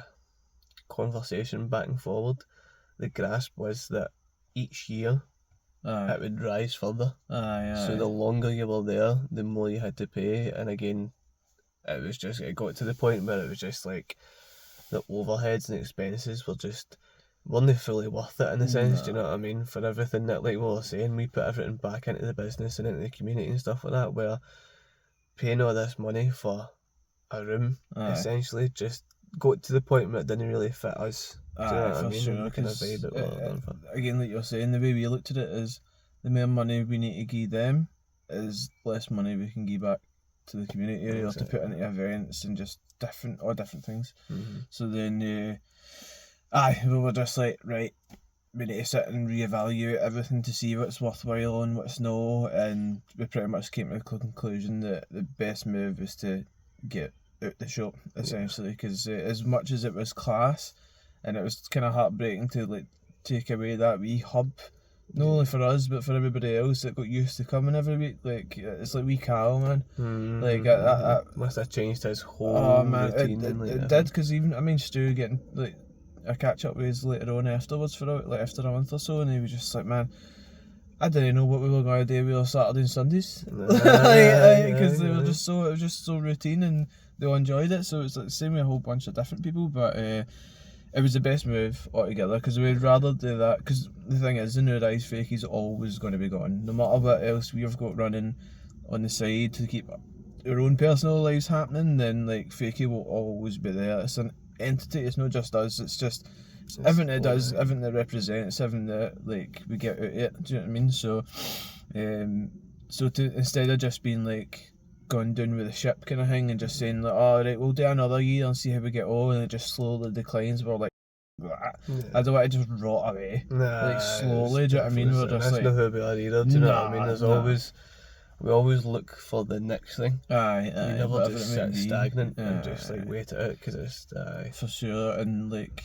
conversation back and forward, the grasp was that each year it would rise further. So the longer you were there, the more you had to pay. And again, it got to the point where it was just like the overheads and expenses weren't fully worth it in a sense, do you know what I mean? For everything that, like we were saying, we put everything back into the business and into the community and stuff like that, where paying all this money for a room essentially just got to the point where it didn't really fit us. Do you know what I mean? Sure, again, like you're saying, the way we looked at it is the more money we need to give them is less money we can give back to the community or to put into events and just different things. So then we were just like, right, we need to sit and reevaluate everything to see what's worthwhile and what's no, and we pretty much came to the conclusion that the best move is to get out the shop essentially, because as much as it was class and it was kind of heartbreaking to like take away that wee hub, not only for us but for everybody else that got used to coming every week, like it's like wee Carl, man. Like that must have changed his whole routine. It did, because even, I mean, Stu getting like a catch up with us later on afterwards after a month or so, and he was just like, man, I didn't know what we were going to do with our Saturday and Sundays, because it was just so routine and they all enjoyed it. So it's like the same with a whole bunch of different people, but it was the best move altogether, because we'd rather do that, because the thing is, in our eyes, Fakie's always going to be gone, no matter what else we've got running on the side to keep our own personal lives happening. Then like Fakie will always be there. It's an entity, it's not just us, it's everything it does, everything that represents, everything that like we get out of it, do you know what I mean? So instead of just being like going down with the ship kind of thing and just saying like, oh right, we'll do another year and see how we get on, and it just slowly declines, we're like, I don't want to just rot away like slowly, do you know what I mean? We're just that's not who we are either, do you know what I mean? We always look for the next thing. We never just sit stagnant and just like wait it out, because it's for sure. And like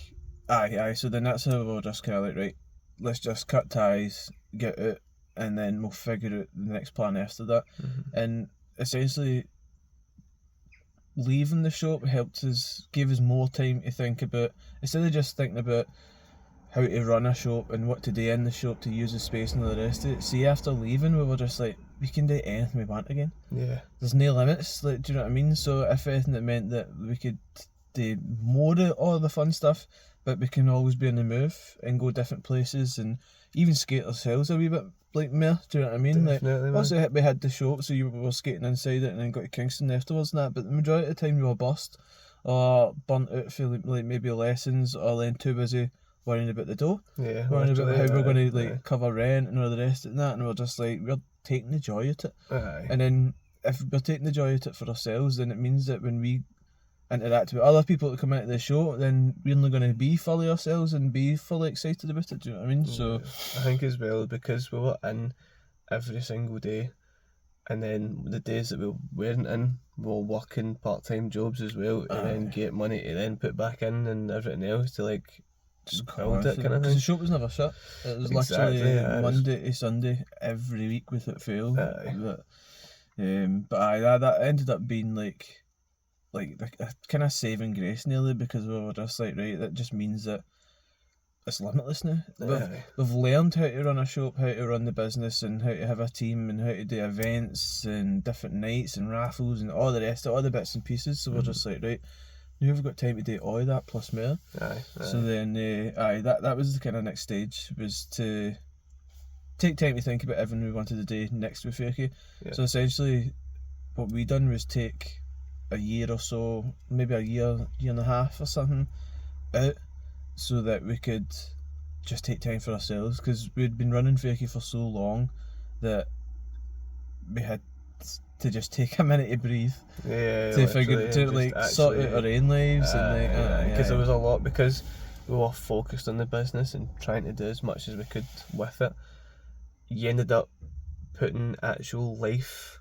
so then that's how we're just kind of like, right, let's just cut ties, get out, and then we'll figure out the next plan after that. And essentially leaving the shop gave us more time to think about, instead of just thinking about how to run a shop and what to do in the shop to use the space and all the rest of it. See, after leaving, we were just like, we can do anything we want again. There's no limits, like, do you know what I mean? So if anything, it meant that we could do more of all the fun stuff, but we can always be on the move and go different places and even skate ourselves a wee bit like more, do you know what I mean? Definitely, like, also we had the shop, so you were skating inside it and then got to Kingston afterwards and that, but the majority of the time you were burst or burnt out for like maybe lessons, or then too busy worrying about the dough, worrying about how we're going to like cover rent and all the rest of that, and we're just like, we're taking the joy out of it. And then if we're taking the joy out of it for ourselves, then it means that when we interact with other people that come into the show, then we're only going to be fully ourselves and be fully excited about it, do you know what I mean? So I think as well, because we were in every single day, and then the days that we weren't in, we were working part-time jobs as well, and then get money to then put back in and everything else to like build it kind of thing. The shop was never shut. It was literally Monday to Sunday every week without fail. But that ended up being like a kind of saving grace nearly, because we were just like, right, that just means that it's limitless now. We've learned how to run a shop, how to run the business, and how to have a team, and how to do events and different nights and raffles and all the rest of all the bits and pieces. So we're just like, right, now we've got time to do all of that plus more. So then that was the kind of next stage, was to take time to think about everything we wanted to do next with Fakie. So essentially what we done was take a year or so, maybe a year and a half or something out, so that we could just take time for ourselves, because we'd been running Fakie for so long that we had to just take a minute to breathe, to figure to like sort out our own lives, and because there was a lot, because we were focused on the business and trying to do as much as we could with it. You ended up putting actual life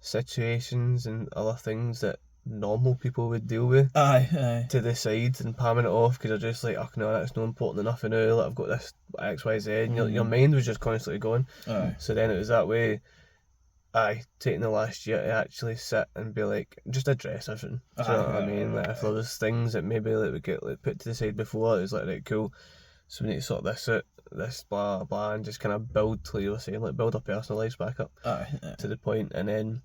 situations and other things that normal people would deal with to the side and palming it off, because you're just like, oh no, that's not important enough now, like, I've got this XYZ, and your mind was just constantly going. So then it was that way, taking the last year to actually sit and be like, just address everything. Do you know what I mean? Like, if there was things that maybe like we get like put to the side before, it was like, right, cool, so we need to sort this out, this blah blah, and just kind of build, like you were saying, like build our personal lives back up to the point, and then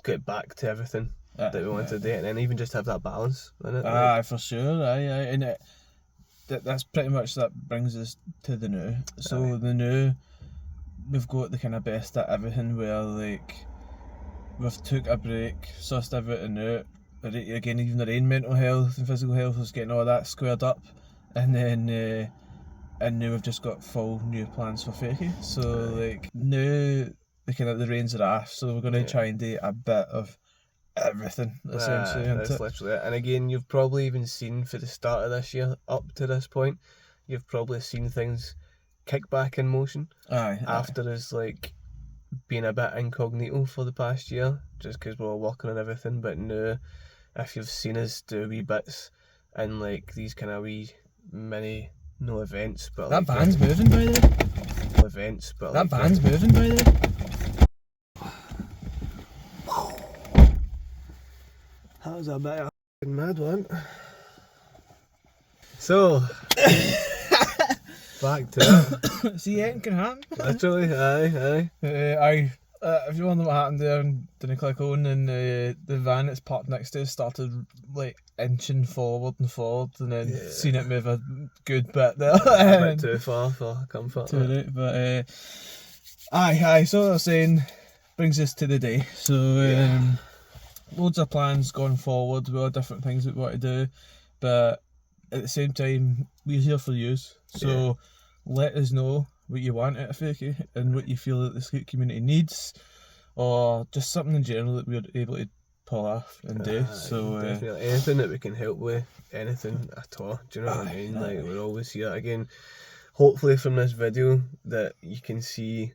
get back to everything that we wanted to do, and then even just have that balance in it. For sure, and that's pretty much, that brings us to the new. So the new, we've got the kind of best at everything, where like we've took a break, sussed everything out. Again, even our own mental health and physical health was getting all that squared up, and then and now we've just got full new plans for Fakie. So like now the reins are off, so we're going to try and do a bit of everything, essentially. That's literally it. And again, you've probably even seen for the start of this year up to this point, you've probably seen things kick back in motion after us like being a bit incognito for the past year, just because we were working on everything. But now, if you've seen us do wee bits and like these kind of wee mini, no events, but that like band's moving by there. Events, but that band's moving by there. That was a bit of a mad one. So, back to it. See, anything can happen. Literally, aye. If you wonder what happened there, didn't click on, and the van that's parked next to us started like inching forward, and then seen it move a good bit there. A bit too far for comfort. Too right, but aye. So what I was saying brings us to the day. So loads of plans going forward, with all different things that we want to do, but at the same time, we're here for you. So let us know what you want out of Fakie and what you feel that the skate community needs, or just something in general that we're able to pull off and do. So definitely anything that we can help with, anything at all. Do you know what I mean? Like, we're always here. Again, hopefully from this video that you can see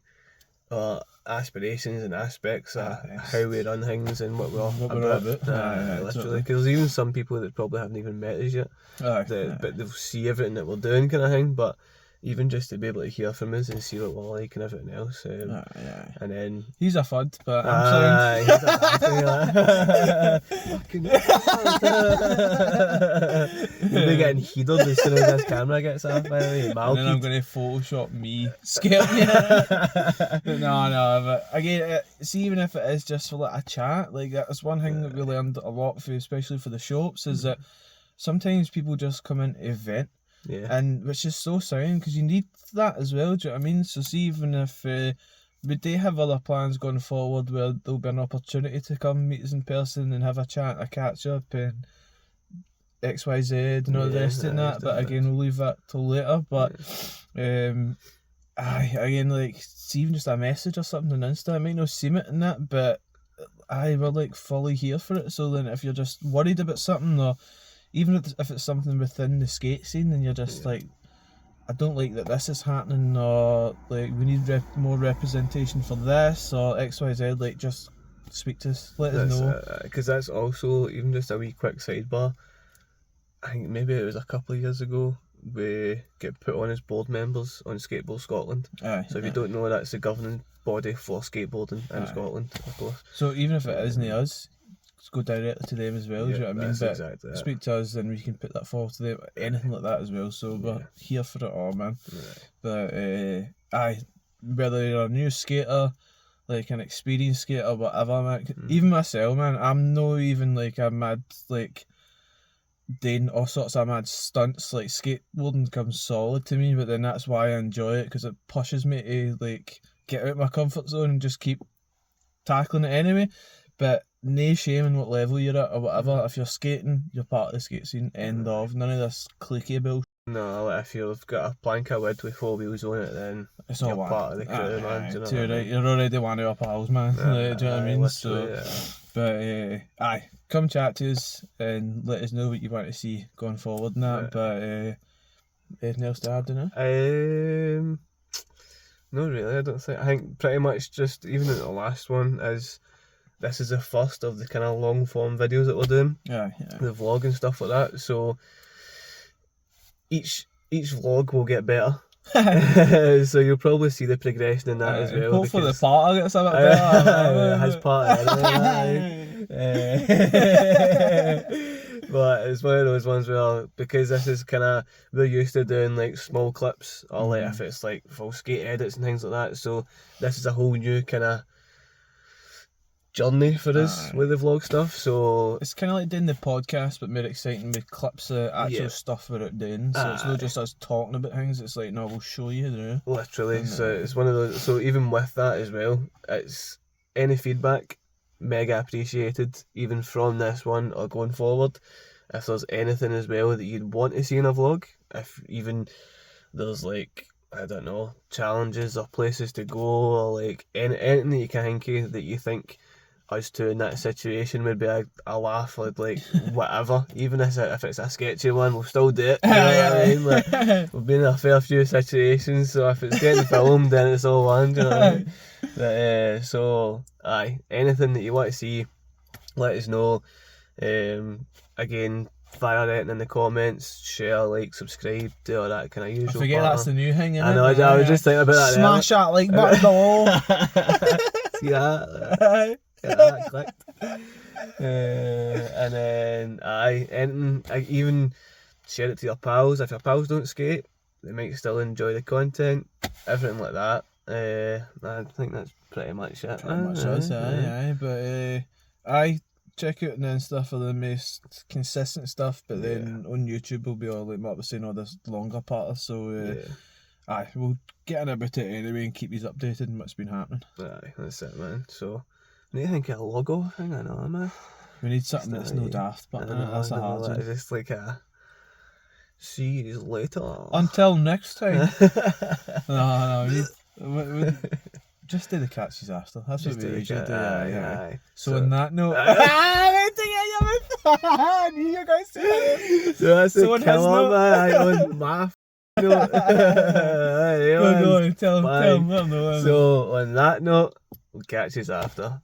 aspirations and aspects of how we run things and what we're about. Literally, because there's even some people that probably haven't even met us yet, but they'll see everything that we're doing, kind of thing. But even just to be able to hear from us and see what we're like and everything else, and then he's a fud, but I'm sorry. You'll be getting heated as soon as this camera gets off, by the way. And then I'm going to Photoshop me scaring you. No, but again, see, even if it is just for like a chat, like that's one thing that we learned a lot, especially for the shops, is that sometimes people just come in to vent. And which is so sound, because you need that as well, do you know what I mean? So see, even if we do have other plans going forward where there'll be an opportunity to come meet us in person and have a chat, a catch up, and XYZ and all the rest of that, but again, we'll leave that till later. But again, like, see, even just a message or something on Insta, I might not seem it in that, but we're like fully here for it. So then if you're just worried about something, or even if it's something within the skate scene, and you're just like, I don't like that this is happening, or like we need more representation for this, or XYZ, like, just speak to us, let us know. Because that's also, even just a wee quick sidebar, I think maybe it was a couple of years ago, we get put on as board members on Skateboard Scotland. So if you don't know, that's the governing body for skateboarding in Scotland, of course. So even if it isn't us, go directly to them as well, do you know what I mean? But exactly speak to us, and we can put that forward to them, anything like that as well. So we're here for it all, man. But whether you're a new skater, like an experienced skater, whatever, man, even myself, man, I'm not even like a mad, like, doing all sorts of mad stunts. Like, skateboarding comes solid to me, but then that's why I enjoy it, because it pushes me to like get out of my comfort zone and just keep tackling it anyway. But no shame in what level you're at or whatever. If you're skating, you're part of the skate scene. End of. None of this cliquey bullshit. No, like, if you've got a plank of wood with 4 wheels on it, then It's you're all one. part of the crew, man. Do you know what I mean? You're already one of our pals, man. Do you know what I mean? Literally, But come chat to us and let us know what you want to see going forward and that. But anything else to add, don't know? No, really, I don't think. I think pretty much just, even in the last one, this is the first of the kind of long form videos that we're doing, Yeah. the vlog and stuff like that. So each vlog will get better. So you'll probably see the progression in that as well. Hopefully the parter gets a bit better. It has part of it. But it's one of those ones where, because this is kind of, we're used to doing like small clips, or like if it's like full skate edits and things like that. So this is a whole new kind of journey for us with the vlog stuff. So it's kind of like doing the podcast, but more exciting with clips of actual stuff we're out doing. So it's not just us talking about things. It's like, no, we'll show you. Literally. So it's one of those. So even with that as well, it's any feedback mega appreciated, even from this one or going forward. If there's anything as well that you'd want to see in a vlog, if even there's like, I don't know, challenges or places to go, or like anything that you can think of that you think us two in that situation would be a laugh, like whatever. Even if it's a sketchy one, we'll still do it. You know what I mean? Like, we've been in a fair few situations, so if it's getting filmed, then it's all one. Do you know what I mean? But, so anything that you want to see, let us know. Again, fire it in the comments, share, like, subscribe, do all that kind of usual. I forget pattern. That's the new thing, I know. I was just thinking about that. Smash that like button below. See that? Get that clicked. And then even share it to your pals. If your pals don't skate, they might still enjoy the content. Everything like that. I think that's pretty much it. Pretty much us, but check out the Insta for the most consistent stuff, but then on YouTube will be all like Mark was saying, all this longer part. So we'll get in about it anyway and keep you updated on what's been happening. That's it, man. So I need to think of a logo thing, I know, man. We need something that's no daft, but that's a hard one. Just like a see you later. Until next time. No, we just do the catches after. That's what we usually do. Aye. So on that note, I knew you guys said it. So that's the killer, man. On my note. Go on, tell him. So on that note, we'll catch you after.